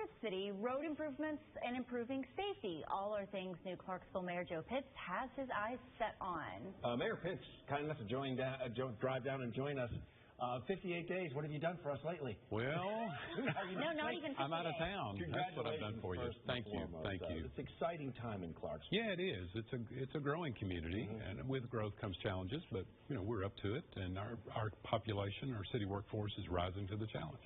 sports city, road improvements, and improving safety. All are things new Clarksville Mayor Joe Pitts has his eyes set on. Mayor Pitts, kind enough to drive down and join us. 58 days. What have you done for us lately? Well, no, not even 58. I'm out of town. That's what I've done for you. Thank you. Thank you. It's an exciting time in Clarksville. Yeah, it is. It's a growing community, and with growth comes challenges. But we're up to it, and our population, our city workforce is rising to the challenge.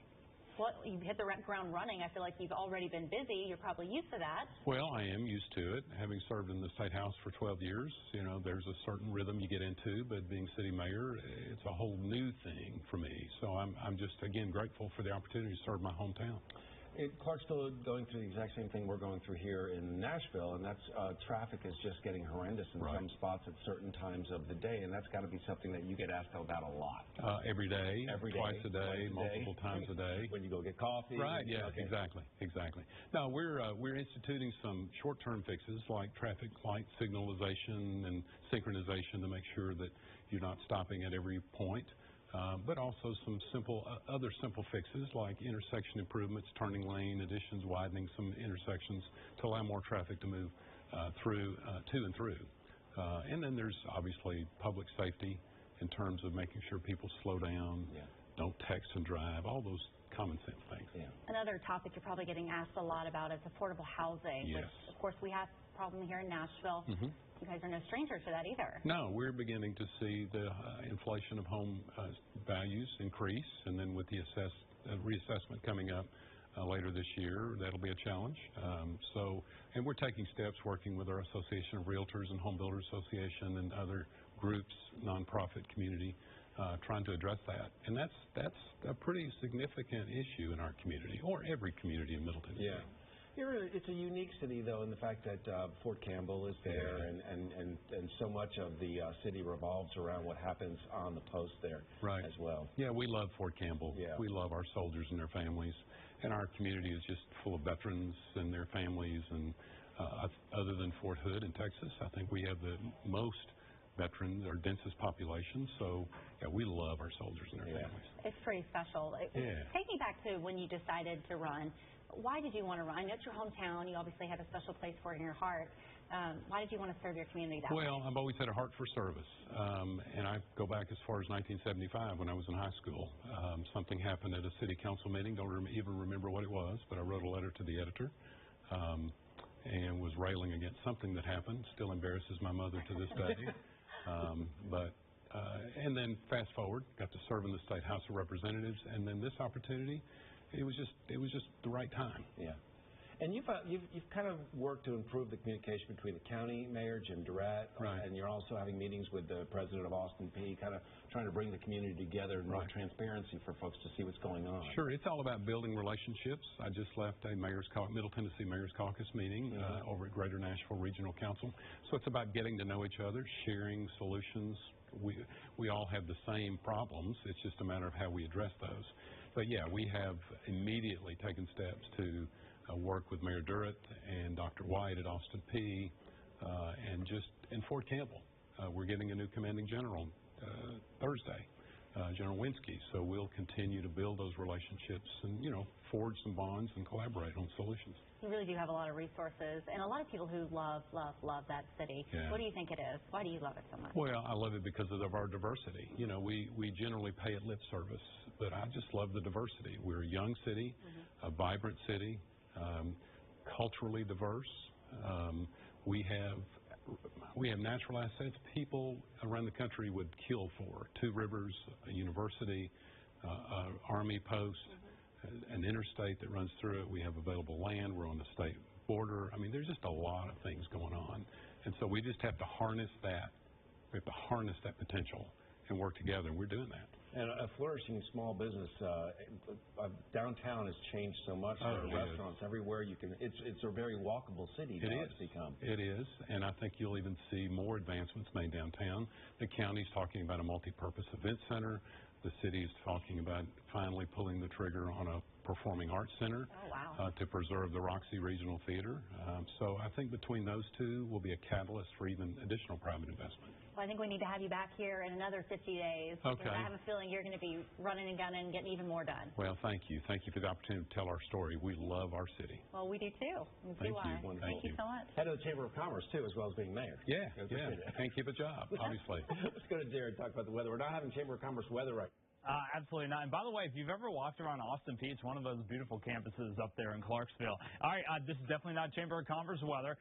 Well, you've hit the ground running. I feel like you've already been busy. You're probably used to that. Well, I am used to it. Having served in the State House for 12 years, there's a certain rhythm you get into, but being city mayor, it's a whole new thing for me. So I'm just, again, grateful for the opportunity to serve my hometown. Clarksville going through the exact same thing we're going through here in Nashville, and that's traffic is just getting horrendous in some spots at certain times of the day, and that's got to be something that you get asked about a lot. Every day, twice a day, multiple times a day. When you go get coffee. Right, yeah, okay. Exactly. Now, we're instituting some short-term fixes like traffic light signalization and synchronization to make sure that you're not stopping at every point. But also some other simple fixes like intersection improvements, turning lane additions, widening some intersections to allow more traffic to move to and through. And then there's obviously public safety in terms of making sure people slow down, don't text and drive, all those common sense things. Yeah. Another topic you're probably getting asked a lot about is affordable housing, which of course we have a problem here in Nashville. You guys are no strangers to that either. No, we're beginning to see the inflation of home values increase, and then with the reassessment coming up later this year, that'll be a challenge. And we're taking steps working with our Association of Realtors and Home Builders Association and other groups, nonprofit community, trying to address that. And that's a pretty significant issue in our community, or every community in Middle Tennessee. Yeah. It's a unique city, though, in the fact that Fort Campbell is there, and so much of the city revolves around what happens on the post there as well. Yeah, we love Fort Campbell. Yeah. We love our soldiers and their families, and our community is just full of veterans and their families. And other than Fort Hood in Texas, I think we have the most veterans, our densest population. So, yeah, we love our soldiers and their families. It's pretty special. Take me back to when you decided to run. Why did you want to run? I know it's your hometown. You obviously have a special place for it in your heart. Why did you want to serve your community that way? Well, I've always had a heart for service. And I go back as far as 1975 when I was in high school. Something happened at a city council meeting. Don't even remember what it was, but I wrote a letter to the editor and was railing against something that happened. Still embarrasses my mother to this day. And then fast forward, got to serve in the State House of Representatives, and then this opportunity, it was just the right time. Yeah. And you've kind of worked to improve the communication between the county mayor, Jim Durrett, and you're also having meetings with the president of Austin Peay, kind of trying to bring the community together and more transparency for folks to see what's going on. Sure. It's all about building relationships. I just left a Middle Tennessee Mayor's Caucus meeting over at Greater Nashville Regional Council. So it's about getting to know each other, sharing solutions. We all have the same problems. It's just a matter of how we address those. But yeah, we have immediately taken steps to work with Mayor Durrett and Dr. White at Austin Peay and just in Fort Campbell. We're getting a new commanding general Thursday, General Winsky. So we'll continue to build those relationships and, forge some bonds and collaborate on solutions. You really do have a lot of resources and a lot of people who love that city. Yeah. What do you think it is? Why do you love it so much? Well, I love it because of our diversity. We generally pay it lip service, but I just love the diversity. We're a young city, a vibrant city, culturally diverse. We have natural assets people around the country would kill for. 2 rivers, a university, Army post, an interstate that runs through it. We have available land. We're on the state border. I mean, there's just a lot of things going on. And so we just have to harness that. We have to harness that potential and work together, and we're doing that. And a flourishing small business, downtown has changed so much. There are restaurants everywhere. It's a very walkable city now it's become. It is, and I think you'll even see more advancements made downtown. The county's talking about a multi-purpose event center. The city is talking about finally pulling the trigger on a performing arts center to preserve the Roxy Regional Theater. So I think between those two will be a catalyst for even additional private investment. Well, I think we need to have you back here in another 50 days. Okay. I have a feeling you're going to be running and gunning and getting even more done. Well, thank you. Thank you for the opportunity to tell our story. We love our city. Well, we do too. We see Thank why. you. Thank you so much. Head of the Chamber of Commerce, too, as well as being mayor. Yeah. Can't keep a job, obviously. Let's go to Jared and talk about the weather. We're not having Chamber of Commerce weather right now. Absolutely not. And by the way, if you've ever walked around Austin Peay, it's one of those beautiful campuses up there in Clarksville. All right, this is definitely not Chamber of Commerce weather.